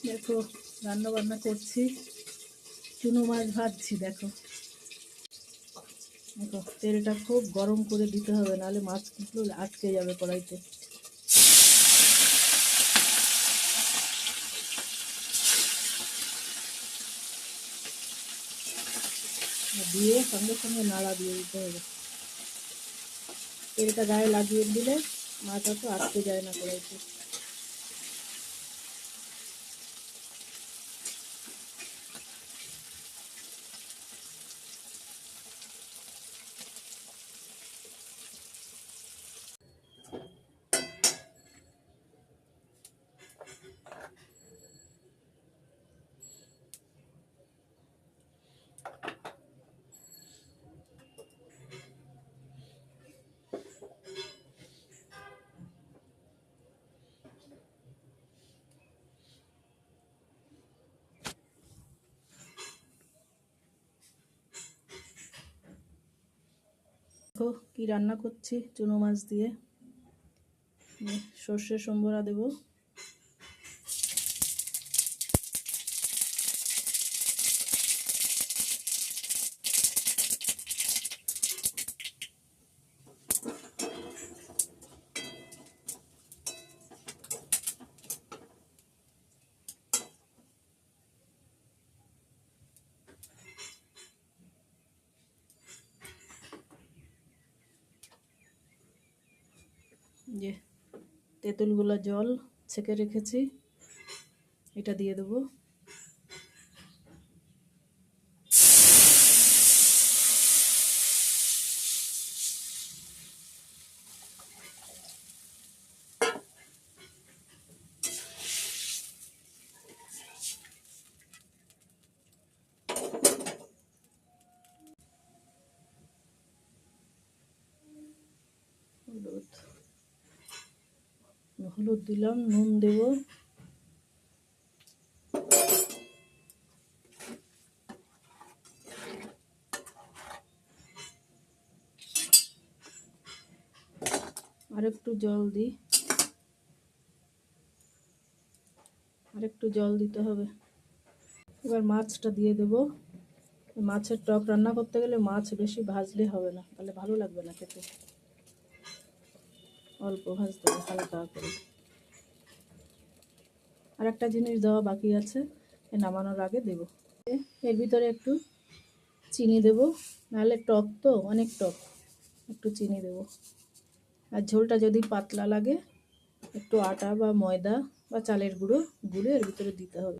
দেখো রান্না বান্না করছি, চুনো মাছ ভাজছি। দেখো দেখো তেলটা খুব গরম করে দিতে হবে, নাহলে মাছগুলো আটকে যাবে কড়াইতে। দিয়ে সঙ্গে সঙ্গে নাড়া দিয়ে দিতে হবে। তেলটা গায়ে লাগিয়ে দিলে মাছ অত আটকে যায় না কড়াইতে। দেখো কি রান্না করছি চুনো মাছ দিয়ে। সর্ষে সম্বরা দেবো, যে তেঁতুলগুলো জল ছেঁকে রেখেছি এটা দিয়ে দেবো। হলুদ দিলাম, নুন দেব, আর একটু জল দিই, আর একটু জল দিতে হবে। এবার মাছটা দিয়ে দেব। মাছের টক রান্না করতে গেলে মাছ বেশি ভাজলে হবে না, তাহলে ভালো লাগবে না খেতে। অল্প ভাজতে হবে হালকা করে। আর একটা জিনিস দেওয়া বাকি আছে, নামানোর আগে দেব। এর ভিতরে একটু চিনি দেব, নাহলে টক তো অনেক টক, একটু চিনি দেব। আর ঝোলটা যদি পাতলা লাগে একটু আটা বা ময়দা বা চালের গুঁড়ো এর ভিতরে দিতে হবে।